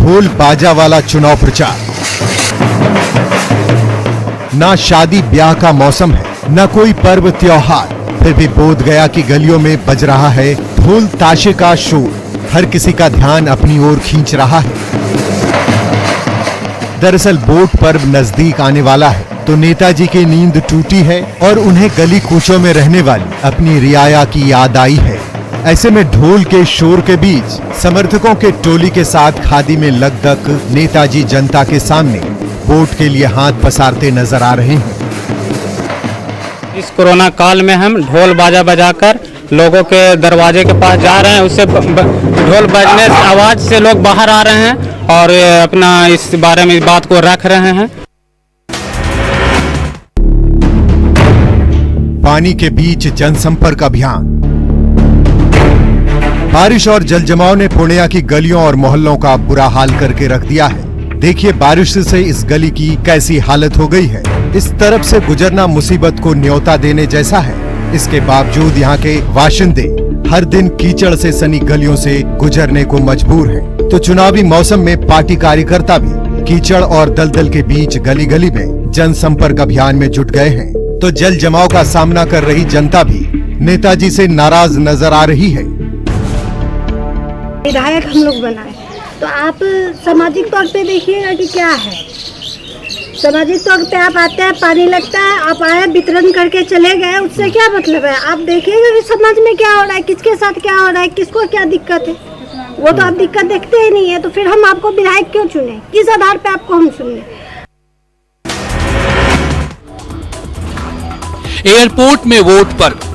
ढोल बाजा वाला चुनाव प्रचार। ना शादी ब्याह का मौसम है, न कोई पर्व त्योहार, फिर भी बोध गया की गलियों में बज रहा है ढोल ताशे का शोर। हर किसी का ध्यान अपनी ओर खींच रहा है। दरअसल वोट पर्व नजदीक आने वाला है तो नेताजी की नींद टूटी है और उन्हें गली कूचों में रहने वाली अपनी रियाया की याद आई है। ऐसे में ढोल के शोर के बीच समर्थकों के टोली के साथ खादी में लगदक नेताजी जनता के सामने वोट के लिए हाथ पसारते नजर आ रहे हैं। इस कोरोना काल में हम ढोल बाजा बजाकर लोगों के दरवाजे के पास जा रहे हैं। उससे ढोल बजने से आवाज से लोग बाहर आ रहे हैं और अपना इस बारे में बात को रख रहे हैं। पानी के बीच जनसंपर्क अभियान। बारिश और जलजमाव ने पूर्णिया की गलियों और मोहल्लों का बुरा हाल करके रख दिया है। देखिए बारिश से इस गली की कैसी हालत हो गई है। इस तरफ से गुजरना मुसीबत को न्योता देने जैसा है। इसके बावजूद यहाँ के बाशिंदे हर दिन कीचड़ से सनी गलियों से गुजरने को मजबूर हैं। तो चुनावी मौसम में पार्टी कार्यकर्ता भी कीचड़ और दलदल के बीच गली गली में जनसंपर्क अभियान में जुट गए हैं। तो जल जमाव का सामना कर रही जनता भी नेताजी से नाराज नजर आ रही है। विधायक हम लोग बनाए तो आप सामाजिक तौर पे देखिएगा कि क्या है। सामाजिक तौर पे आप आते हैं, पानी लगता है, आप आए वितरण करके चले गए, उससे क्या मतलब है। आप देखिएगा कि समाज में क्या हो रहा है, किसके साथ क्या हो रहा है, किसको क्या दिक्कत है। वो तो आप दिक्कत देखते ही नहीं है, तो फिर हम आपको विधायक क्यों चुने, किस आधार पे आपको हम चुने। एयरपोर्ट में वोट पर्व।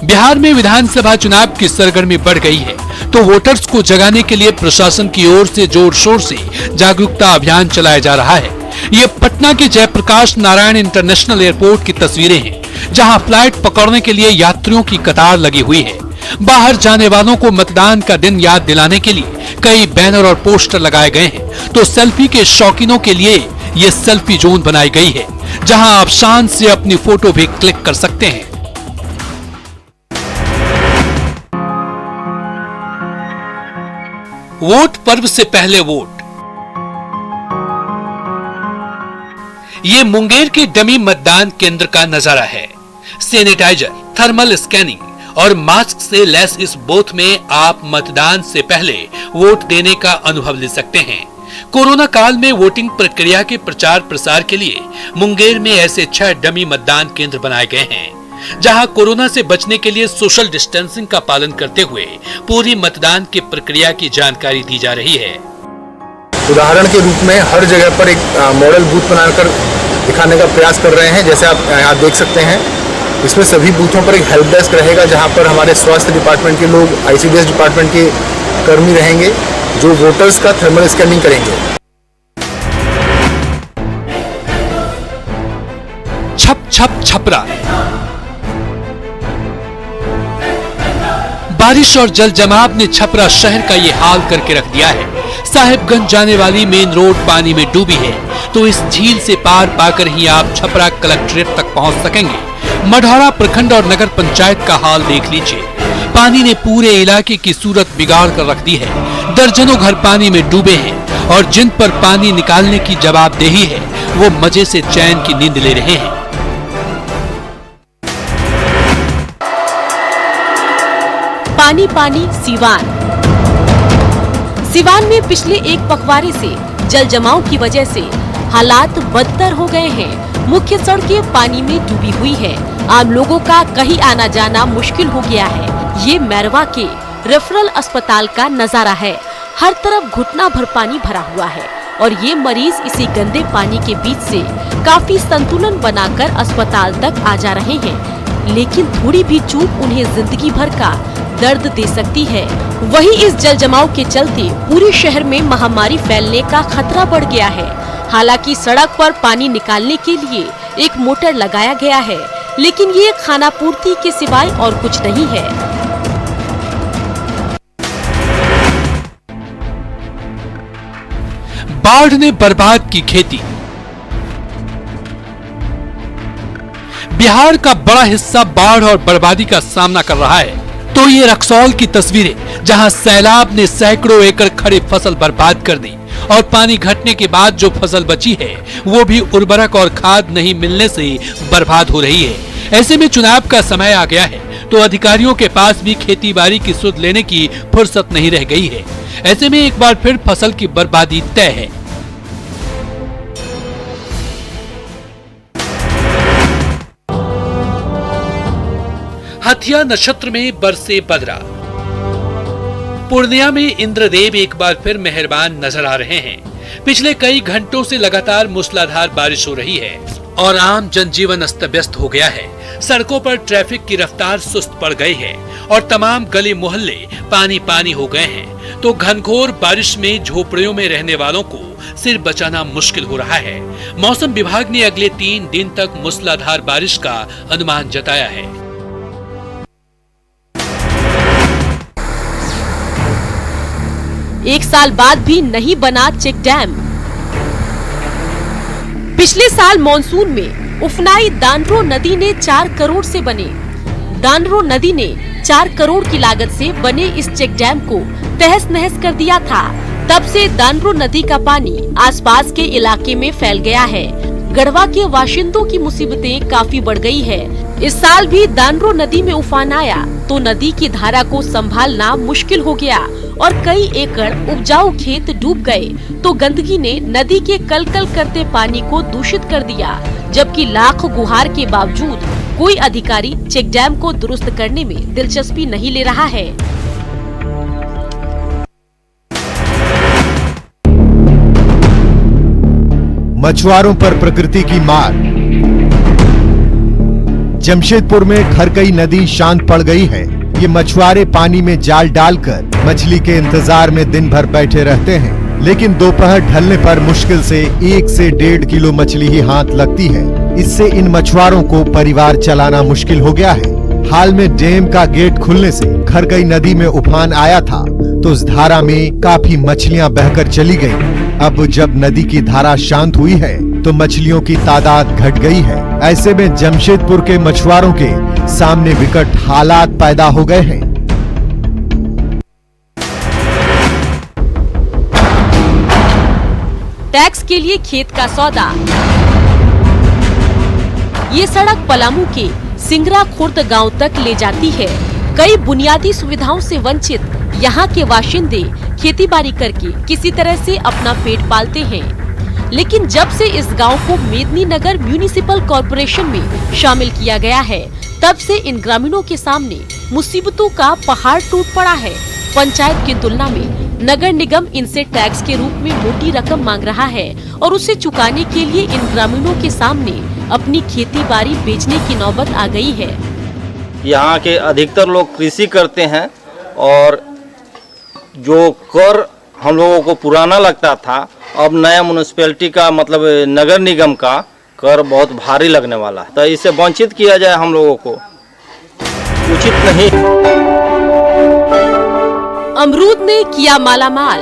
बिहार में विधानसभा चुनाव की सरगर्मी बढ़ गई है तो वोटर्स को जगाने के लिए प्रशासन की ओर से जोर शोर से जागरूकता अभियान चलाया जा रहा है। ये पटना के जयप्रकाश नारायण इंटरनेशनल एयरपोर्ट की तस्वीरें हैं, जहां फ्लाइट पकड़ने के लिए यात्रियों की कतार लगी हुई है। बाहर जाने वालों को मतदान का दिन याद दिलाने के लिए कई बैनर और पोस्टर लगाए गए हैं। तो सेल्फी के शौकीनों के लिए ये सेल्फी जोन बनाई गई है, जहां आप शान से अपनी फोटो भी क्लिक कर सकते हैं। वोट पर्व से पहले वोट। ये मुंगेर के डमी मतदान केंद्र का नजारा है। सैनिटाइजर, थर्मल स्कैनिंग और मास्क से लैस इस बूथ में आप मतदान से पहले वोट देने का अनुभव ले सकते हैं। कोरोना काल में वोटिंग प्रक्रिया के प्रचार प्रसार के लिए मुंगेर में ऐसे 6 डमी मतदान केंद्र बनाए गए हैं, जहां कोरोना से बचने के लिए सोशल डिस्टेंसिंग का पालन करते हुए पूरी मतदान की प्रक्रिया की जानकारी दी जा रही है। उदाहरण के रूप में हर जगह पर एक मॉडल बूथ बनाकर दिखाने का प्रयास कर रहे हैं। जैसे आप देख सकते हैं, इसमें सभी बूथों पर एक हेल्प डेस्क रहेगा, जहां पर हमारे स्वास्थ्य डिपार्टमेंट के लोग, ICDS डिपार्टमेंट के कर्मी रहेंगे, जो वोटर्स का थर्मल स्कैनिंग करेंगे। छप छप छपरा। बारिश और जल जमाव ने छपरा शहर का ये हाल करके रख दिया है। साहिबगंज जाने वाली मेन रोड पानी में डूबी है, तो इस झील से पार पाकर ही आप छपरा कलेक्ट्रेट तक पहुंच सकेंगे। मढ़ौरा प्रखंड और नगर पंचायत का हाल देख लीजिए। पानी ने पूरे इलाके की सूरत बिगाड़ कर रख दी है। दर्जनों घर पानी में डूबे हैं और जिन पर पानी निकालने की जवाबदेही है वो मजे से चैन की नींद ले रहे हैं। पानी पानी सीवान। सीवान में पिछले एक पखवाड़े से जल जमाव की वजह से हालात बदतर हो गए हैं। मुख्य सड़कें पानी में डूबी हुई है। आम लोगों का कहीं आना जाना मुश्किल हो गया है। ये मैरवा के रेफरल अस्पताल का नजारा है। हर तरफ घुटना भर पानी भरा हुआ है और ये मरीज इसी गंदे पानी के बीच से काफी संतुलन बनाकर अस्पताल तक आ जा रहे हैं, लेकिन थोड़ी भी चूक उन्हें जिंदगी भर का दर्द दे सकती है। वहीं इस जल जमाव के चलते पूरे शहर में महामारी फैलने का खतरा बढ़ गया है। हालांकि सड़क पर पानी निकालने के लिए एक मोटर लगाया गया है, लेकिन ये खानापूर्ति के सिवाय और कुछ नहीं है। बाढ़ ने बर्बाद की खेती। बिहार का बड़ा हिस्सा बाढ़ और बर्बादी का सामना कर रहा है। तो ये रक्सौल की तस्वीरें, जहां सैलाब ने सैकड़ों एकड़ खड़ी फसल बर्बाद कर दी और पानी घटने के बाद जो फसल बची है वो भी उर्वरक और खाद नहीं मिलने से बर्बाद हो रही है। ऐसे में चुनाव का समय आ गया है तो अधिकारियों के पास भी खेती बाड़ी की सुध लेने की फुर्सत नहीं रह गई है। ऐसे में एक बार फिर फसल की बर्बादी तय है। हथिया नक्षत्र में बरसे बदरा। पूर्णिया में इंद्रदेव एक बार फिर मेहरबान नजर आ रहे हैं। पिछले कई घंटों से लगातार मूसलाधार बारिश हो रही है और आम जनजीवन अस्त व्यस्त हो गया है। सड़कों पर ट्रैफिक की रफ्तार सुस्त पड़ गई है और तमाम गली मोहल्ले पानी पानी हो गए हैं। तो घनघोर बारिश में झोपड़ियों में रहने वालों को सिर बचाना मुश्किल हो रहा है। मौसम विभाग ने अगले 3 दिन तक मूसलाधार बारिश का अनुमान जताया है। एक साल बाद भी नहीं बना चेक डैम। पिछले साल मॉनसून में उफनाई दानरो नदी ने 4 करोड़ से बने दानरो नदी ने 4 करोड़ की लागत से बने इस चेक डैम को तहस नहस कर दिया था। तब से दानरो नदी का पानी आसपास के इलाके में फैल गया है। गढ़वा के बाशिंदों की मुसीबतें काफी बढ़ गई है। इस साल भी दानरो नदी में उफान आया तो नदी की धारा को संभालना मुश्किल हो गया और कई एकड़ उपजाऊ खेत डूब गए। तो गंदगी ने नदी के कलकल करते पानी को दूषित कर दिया। जबकि लाख गुहार के बावजूद कोई अधिकारी चेक डैम को दुरुस्त करने में दिलचस्पी नहीं ले रहा है। मछुआरों पर प्रकृति की मार। जमशेदपुर में खरकई नदी शांत पड़ गई है। ये मछुआरे पानी में जाल डालकर मछली के इंतजार में दिन भर बैठे रहते हैं, लेकिन दोपहर ढलने पर मुश्किल से 1 से 1.5 किलो मछली ही हाथ लगती है। इससे इन मछुआरों को परिवार चलाना मुश्किल हो गया है। हाल में डैम का गेट खुलने से खरकई नदी में उफान आया था तो उस धारा में काफी मछलियां बहकर चली गईं। अब जब नदी की धारा शांत हुई है तो मछलियों की तादाद घट गई है। ऐसे में जमशेदपुर के मछुआरों के सामने विकट हालात पैदा हो गए हैं। टैक्स के लिए खेत का सौदा। ये सड़क पलामू के सिंगरा खुर्द गांव तक ले जाती है। कई बुनियादी सुविधाओं से वंचित यहाँ के बाशिंदे खेतीबाड़ी करके किसी तरह से अपना पेट पालते हैं। लेकिन जब से इस गांव को मेदिनीनगर म्युनिसिपल कॉर्पोरेशन में शामिल किया गया है, तब से इन ग्रामीणों के सामने मुसीबतों का पहाड़ टूट पड़ा है। पंचायत की तुलना में नगर निगम इनसे टैक्स के रूप में मोटी रकम मांग रहा है और उसे चुकाने के लिए इन ग्रामीणों के सामने अपनी खेती-बाड़ी बेचने की नौबत आ गई है। यहाँ के अधिकतर लोग कृषि करते हैं और जो कर हम लोगों को पुराना लगता था, अब नया म्युनिसिपैलिटी का मतलब नगर निगम का कर बहुत भारी लगने वाला है। तो इससे वंचित किया जाए हम लोगों को उचित नहीं। अमरूद ने किया मालामाल।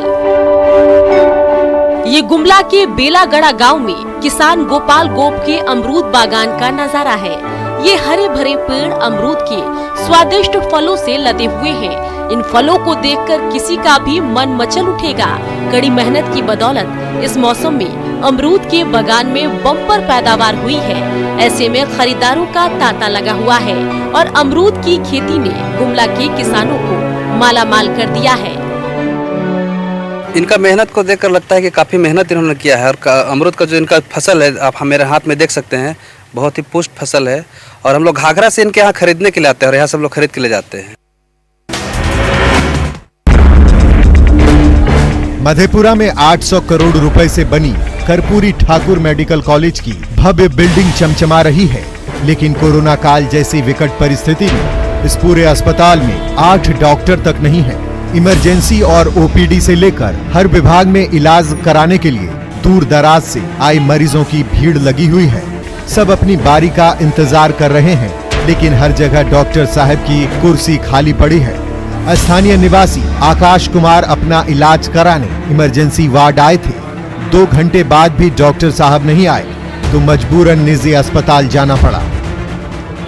ये गुमला के बेलागड़ा गांव में किसान गोपाल गोप के अमरूद बागान का नजारा है। ये हरे भरे पेड़ अमरूद के स्वादिष्ट फलों से लदे हुए हैं। इन फलों को देखकर किसी का भी मन मचल उठेगा। कड़ी मेहनत की बदौलत इस मौसम में अमरूद के बागान में बम्पर पैदावार हुई है। ऐसे में खरीदारों का तांता लगा हुआ है और अमरूद की खेती ने गुमला के किसानों को मालामाल कर दिया है। इनका मेहनत को देखकर लगता है कि काफ़ी मेहनत इन्होंने किया है। और अमरूद का जो इनका फसल है, आप मेरे हाथ में देख सकते हैं, बहुत ही पुष्ट फसल है। और हम लोग घाघरा से इनके यहाँ खरीदने के लिए आते हैं और यहाँ सब लोग खरीद के ले जाते हैं। मधेपुरा में 800 करोड़ रुपए से बनी कर्पूरी ठाकुर मेडिकल कॉलेज की भव्य बिल्डिंग चमचमा रही है, लेकिन कोरोना काल जैसी विकट परिस्थिति में इस पूरे अस्पताल में 8 डॉक्टर तक नहीं है। इमरजेंसी और ओपीडी से लेकर हर विभाग में इलाज कराने के लिए दूर दराज से आए मरीजों की भीड़ लगी हुई है। सब अपनी बारी का इंतजार कर रहे हैं, लेकिन हर जगह डॉक्टर साहब की कुर्सी खाली पड़ी है। स्थानीय निवासी आकाश कुमार अपना इलाज कराने इमरजेंसी वार्ड आए थे। 2 घंटे बाद भी डॉक्टर साहब नहीं आए तो मजबूरन निजी अस्पताल जाना पड़ा।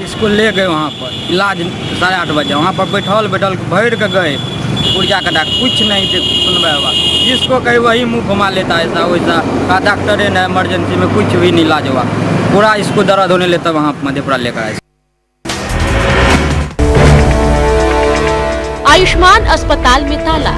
इसको ले गए वहाँ पर इलाज 8:30 बजे, वहाँ पर बैठल भर के गए पुर्जा कटा, कुछ नहीं सुनवाई हुआ। जिसको कहीं वही मुंह घुमा लेता है, ऐसा वैसा का डॉक्टर है ना, इमरजेंसी में कुछ भी नहीं इलाज हुआ। पूरा इसको दर्द होने लेता वहाँ मधेपुरा लेकर आए। आयुष्मान अस्पताल में ताला।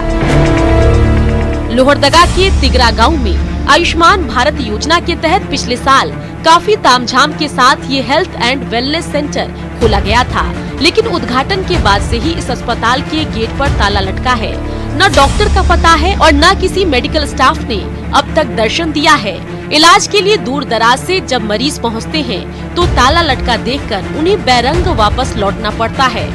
लोहरदगा के तिगरा गांव में आयुष्मान भारत योजना के तहत पिछले साल काफी तामझाम के साथ ये हेल्थ एंड वेलनेस सेंटर खोला गया था, लेकिन उद्घाटन के बाद से ही इस अस्पताल के गेट पर ताला लटका है। न डॉक्टर का पता है और न किसी मेडिकल स्टाफ ने अब तक दर्शन दिया है। इलाज के लिए दूर दराज से जब मरीज पहुंचते हैं तो ताला लटका देखकर उन्हें बैरंग वापस लौटना पड़ता है।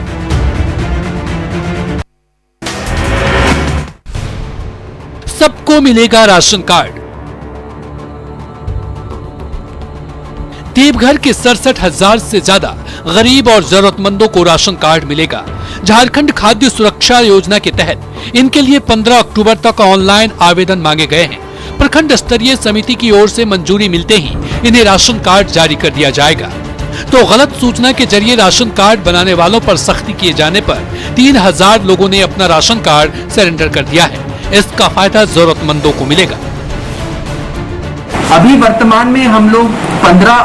सबको मिलेगा राशन कार्ड। देवघर के 67,000 से ज्यादा गरीब और जरूरतमंदों को राशन कार्ड मिलेगा। झारखंड खाद्य सुरक्षा योजना के तहत इनके लिए 15 अक्टूबर तक ऑनलाइन आवेदन मांगे गए हैं। प्रखंड स्तरीय समिति की ओर से मंजूरी मिलते ही इन्हें राशन कार्ड जारी कर दिया जाएगा। तो गलत सूचना के जरिए राशन कार्ड बनाने वालों पर सख्ती किए जाने पर 3,000 लोगों ने अपना राशन कार्ड सरेंडर कर दिया है। इसका फायदा जरूरतमंदों को मिलेगा। अभी वर्तमान में हम लोग 15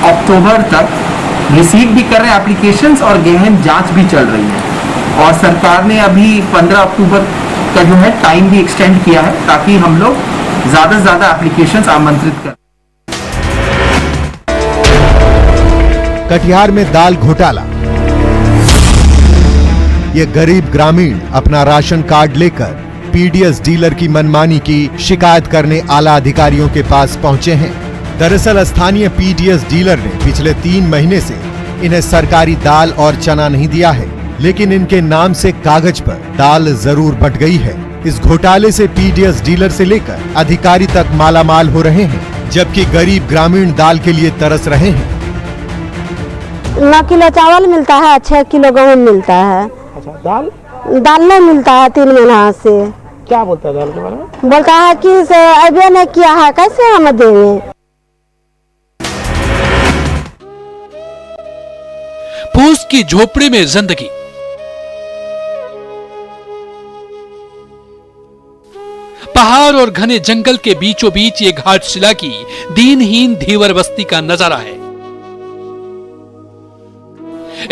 अक्टूबर तक रिसीव भी कर रहे हैं एप्लीकेशंस और गहन जांच भी चल रही है, और सरकार ने अभी 15 अक्टूबर का जो है टाइम भी एक्सटेंड किया है ताकि हम लोग ज्यादा से ज्यादा एप्लीकेशंस आमंत्रित करें। कटिहार में दाल घोटाला। ये गरीब ग्रामीण अपना राशन कार्ड लेकर पीडीएस डीलर की मनमानी की शिकायत करने आला अधिकारियों के पास पहुंचे हैं। दरअसल स्थानीय पीडीएस डीलर ने पिछले 3 महीने से इन्हें सरकारी दाल और चना नहीं दिया है, लेकिन इनके नाम से कागज पर दाल जरूर बट गई है। इस घोटाले से पीडीएस डीलर से लेकर अधिकारी तक मालामाल हो रहे हैं, जबकि गरीब ग्रामीण दाल के लिए तरस रहे हैं। 9 किलो चावल मिलता है, 6 किलो गेहूँ मिलता है। अच्छा, दाल नहीं मिलता है 3 महीना से। क्या बोलता है दाल के बारे में? बोलता है कि से अभी नहीं किया है, कैसे हम देंगे। फूस की झोपड़ी में जिंदगी। पहाड़ और घने जंगल के बीचों बीच ये घाटशिला की दीनहीन धीवर बस्ती का नजारा है।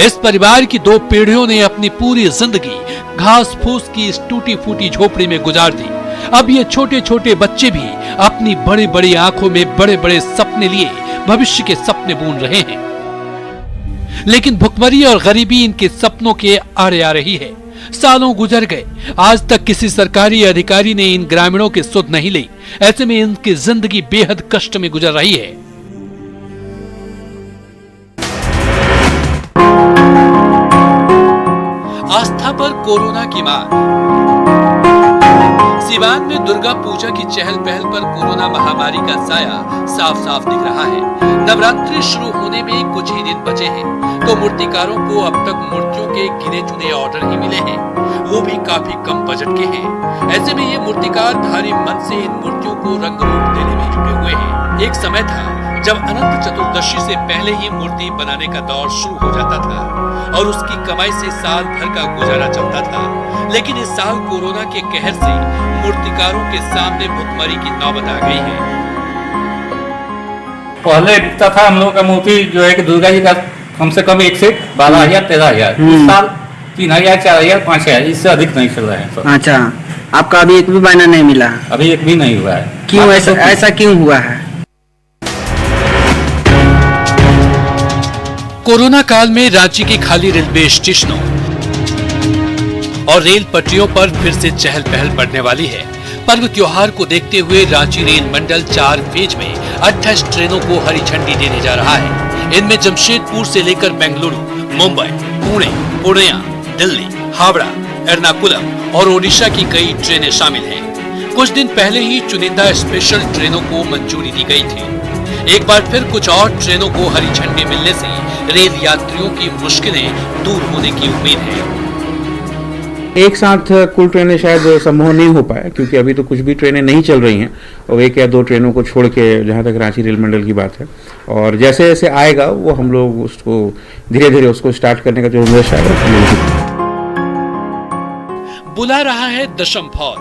इस परिवार की 2 पीढ़ियों ने अपनी पूरी जिंदगी घास फूस की इस टूटी फूटी झोपड़ी में गुजार दी। अब ये छोटे छोटे बच्चे भी अपनी बड़ी बड़ी आंखों में बड़े बड़े सपने लिए भविष्य के सपने बुन रहे हैं, लेकिन भुखमरी और गरीबी इनके सपनों के आड़े आ रही है। सालों गुजर गए, आज तक किसी सरकारी अधिकारी ने इन ग्रामीणों की सुध नहीं ली। ऐसे में इनकी जिंदगी बेहद कष्ट में गुजर रही है। आस्था पर कोरोना की मार। सिवान में दुर्गा पूजा की चहल पहल पर कोरोना महामारी का साया साफ साफ दिख रहा है। नवरात्रि शुरू होने में कुछ ही दिन बचे हैं, तो मूर्तिकारों को अब तक मूर्तियों के गिने चुने ऑर्डर ही मिले हैं, वो भी काफी कम बजट के हैं। ऐसे में ये मूर्तिकार भारी मन से इन मूर्तियों को रंग रूप देने में जुटे हुए हैं। एक समय था जब अनंत चतुर्दशी से पहले ही मूर्ति बनाने का दौर शुरू हो जाता था और उसकी कमाई से साल भर का गुजारा चलता था, लेकिन इस साल कोरोना के कहर से मूर्तिकारों के सामने भुखमरी की नौबत आ गई है। पहले बिकता था हम लोगों का मूर्ति जो है कि दुर्गा जी का कम से कम 1 सेट 12,000 13,000, इस साल 3,000 4,000 5,000, इससे अधिक नहीं चल रहा है। अच्छा, आपका अभी एक भी बयाना नहीं मिला? अभी एक भी नहीं हुआ है। क्यों ऐसा क्यों हुआ है? कोरोना काल में रांची के खाली रेलवे स्टेशनों और रेल पटरियों पर फिर से चहल पहल बढ़ने वाली है। पर्व त्योहार को देखते हुए रांची रेल मंडल 4 फेज में 28 ट्रेनों को हरी झंडी देने जा रहा है। इनमें जमशेदपुर से लेकर बेंगलुरु, मुंबई, पुणे, पूर्णिया, दिल्ली, हावड़ा, एर्नाकुलम और ओडिशा की कई ट्रेनें शामिल हैं। कुछ दिन पहले ही चुनिंदा स्पेशल ट्रेनों को मंजूरी दी गई थी। एक बार फिर कुछ और ट्रेनों को हरी झंडी मिलने से रेल यात्रियों की मुश्किलें दूर होने की उम्मीद है। एक साथ कुल ट्रेनें शायद संभव नहीं हो पाए, क्योंकि अभी तो कुछ भी ट्रेनें नहीं चल रही हैं, और 1 या 2 ट्रेनों को छोड़ के जहां तक रांची रेल मंडल की बात है। और जैसे जैसे आएगा वो हम लोग उसको धीरे धीरे उसको स्टार्ट करने का जो निर्देश आएगा। बुला रहा है दशम फॉल।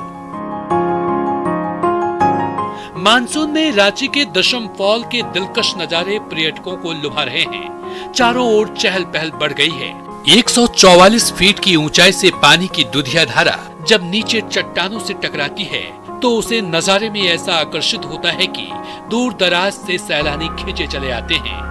मानसून में रांची के दशम फॉल के दिलकश नजारे पर्यटकों को लुभा रहे हैं। चारों ओर चहल पहल बढ़ गई है। 144 फीट की ऊंचाई से पानी की दुधिया धारा जब नीचे चट्टानों से टकराती है तो उसे नजारे में ऐसा आकर्षित होता है कि दूर दराज से सैलानी खींचे चले आते हैं।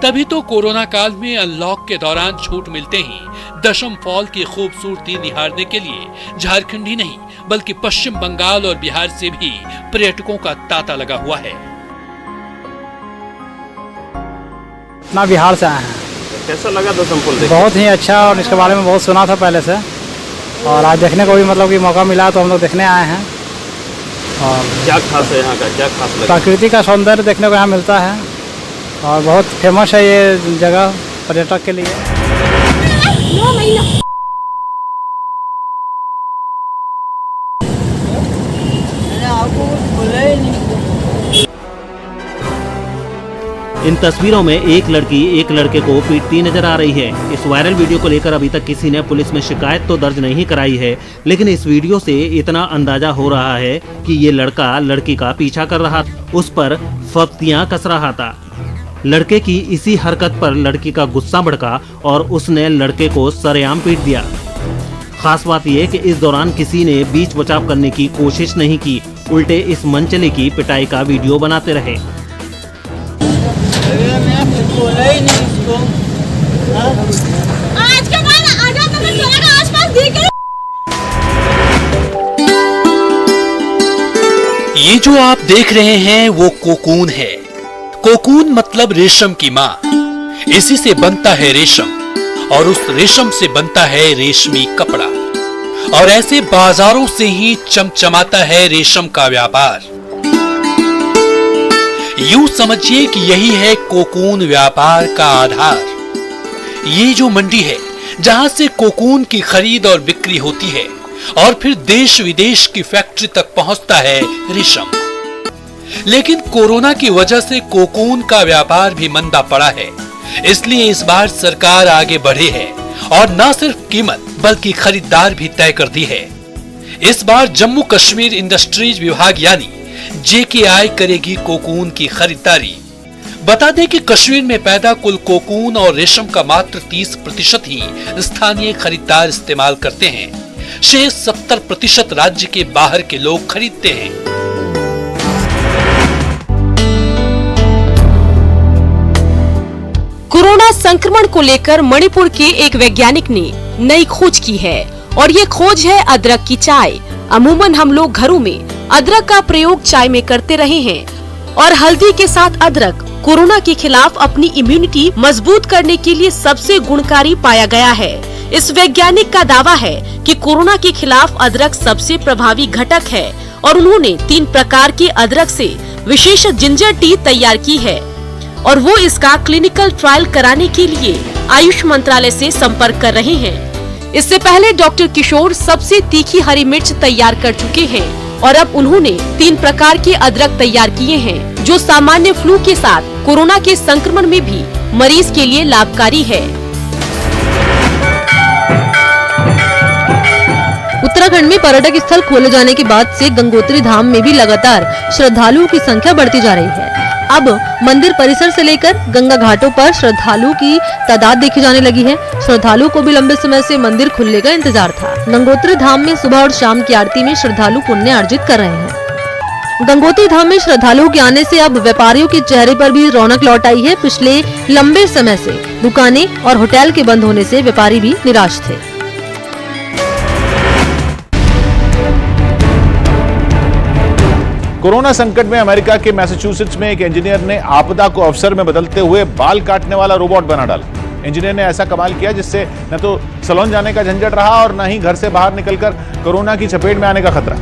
तभी तो कोरोना काल में अनलॉक के दौरान छूट मिलते ही दशम फॉल की खूबसूरती निहारने के लिए झारखंड ही नहीं बल्कि पश्चिम बंगाल और बिहार से भी पर्यटकों का तांता लगा हुआ है। अपना बिहार से आए हैं। कैसा लगा दशम फॉल? बहुत ही अच्छा, और इसके बारे में बहुत सुना था पहले से, और आज देखने को भी मतलब कि मौका मिला तो हम लोग देखने आए हैं। और क्या खास है यहाँ का, क्या खास लगा? प्रकृति का सौंदर्य देखने को यहाँ मिलता है और बहुत फेमस है ये जगह पर्यटक के लिए। इन तस्वीरों में एक लड़की एक लड़के को पीटती नजर आ रही है। इस वायरल वीडियो को लेकर अभी तक किसी ने पुलिस में शिकायत तो दर्ज नहीं कराई है, लेकिन इस वीडियो से इतना अंदाजा हो रहा है कि ये लड़का लड़की का पीछा कर रहा था, उस पर फप्तियां कस रहा था। लड़के की इसी हरकत पर लड़की का गुस्सा भड़का और उसने लड़के को सरेआम पीट दिया। खास बात यह कि इस दौरान किसी ने बीच बचाव करने की कोशिश नहीं की, उल्टे इस मनचले की पिटाई का वीडियो बनाते रहे। आज के बाद आजा तो मैं चलेगा आसपास देख। ये जो आप देख रहे हैं वो कोकून है। कोकून मतलब रेशम की माँ। इसी से बनता है रेशम और उस रेशम से बनता है रेशमी कपड़ा, और ऐसे बाजारों से ही चमचमाता है रेशम का व्यापार। यूं समझिए कि यही है कोकून व्यापार का आधार। ये जो मंडी है जहां से कोकून की खरीद और बिक्री होती है और फिर देश विदेश की फैक्ट्री तक पहुंचता है रेशम। लेकिन कोरोना की वजह से कोकून का व्यापार भी मंदा पड़ा है, इसलिए इस बार सरकार आगे बढ़ी है और न सिर्फ कीमत बल्कि खरीदार भी तय कर दी है। इस बार जम्मू कश्मीर इंडस्ट्रीज विभाग यानी JKI करेगी कोकून की खरीदारी। बता दें कि कश्मीर में पैदा कुल कोकून और रेशम का मात्र 30% ही स्थानीय खरीदार इस्तेमाल करते हैं। शेष 70% राज्य के बाहर के लोग खरीदते हैं। कोरोना संक्रमण को लेकर मणिपुर के एक वैज्ञानिक ने नई खोज की है और ये खोज है अदरक की चाय। अमूमन हम लोग घरों में अदरक का प्रयोग चाय में करते रहे हैं और हल्दी के साथ अदरक कोरोना के खिलाफ अपनी इम्यूनिटी मजबूत करने के लिए सबसे गुणकारी पाया गया है। इस वैज्ञानिक का दावा है कि कोरोना के खिलाफ अदरक सबसे प्रभावी घटक है और उन्होंने 3 प्रकार के अदरक से विशेष जिंजर टी तैयार की है और वो इसका क्लिनिकल ट्रायल कराने के लिए आयुष मंत्रालय से संपर्क कर रहे हैं। इससे पहले डॉक्टर किशोर सबसे तीखी हरी मिर्च तैयार कर चुके हैं और अब उन्होंने 3 प्रकार के अदरक तैयार किए हैं जो सामान्य फ्लू के साथ कोरोना के संक्रमण में भी मरीज के लिए लाभकारी है। उत्तराखंड में पर्यटक स्थल खोले जाने के बाद से गंगोत्री धाम में भी लगातार श्रद्धालुओं की संख्या बढ़ती जा रही है। अब मंदिर परिसर से लेकर गंगा घाटों पर श्रद्धालुओं की तादाद देखी जाने लगी है। श्रद्धालुओं को भी लंबे समय से मंदिर खुलने का इंतजार था। गंगोत्री धाम में सुबह और शाम की आरती में श्रद्धालु पुण्य अर्जित कर रहे हैं। गंगोत्री धाम में श्रद्धालुओं के आने से अब व्यापारियों के चेहरे पर भी रौनक लौट आई है। पिछले लंबे समय से दुकानें और होटल के बंद होने से व्यापारी भी निराश थे। कोरोना संकट में अमेरिका के मैसाचुसेट्स में एक इंजीनियर ने आपदा को अवसर में बदलते हुए बाल काटने वाला रोबोट बना डाला। इंजीनियर ने ऐसा कमाल किया जिससे न तो सैलून जाने का झंझट रहा और न ही घर से बाहर निकलकर कोरोना की चपेट में आने का खतरा।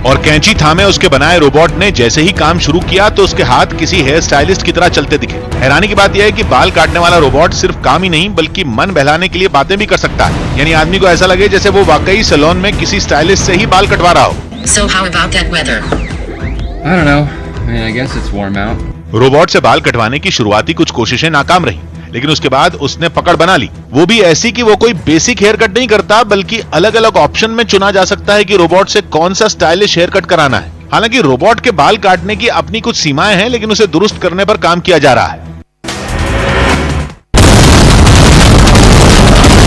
और कैंची थामे उसके बनाए रोबोट ने जैसे ही काम शुरू किया तो उसके हाथ किसी हेयर स्टाइलिस्ट की तरह चलते दिखे। हैरानी की बात यह है कि बाल काटने वाला रोबोट सिर्फ काम ही नहीं बल्कि मन बहलाने के लिए बातें भी कर सकता है, यानी आदमी को ऐसा लगे जैसे वो वाकई सैलून में किसी स्टाइलिस्ट से ही बाल कटवा रहा हो। So how about that weather? I don't know. I mean, I guess it's warm out. Robot से बाल कटवाने की शुरुआती कुछ कोशिशें नाकाम रही। लेकिन उसके बाद उसने पकड़ बना ली, वो भी ऐसी कि वो कोई बेसिक हेयर कट नहीं करता, बल्कि अलग अलग ऑप्शन में चुना जा सकता है कि रोबोट से कौन सा स्टाइलिश हेयर कट कराना है। हालांकि रोबोट के बाल काटने की अपनी कुछ सीमाएं हैं, लेकिन उसे दुरुस्त करने पर काम किया जा रहा है।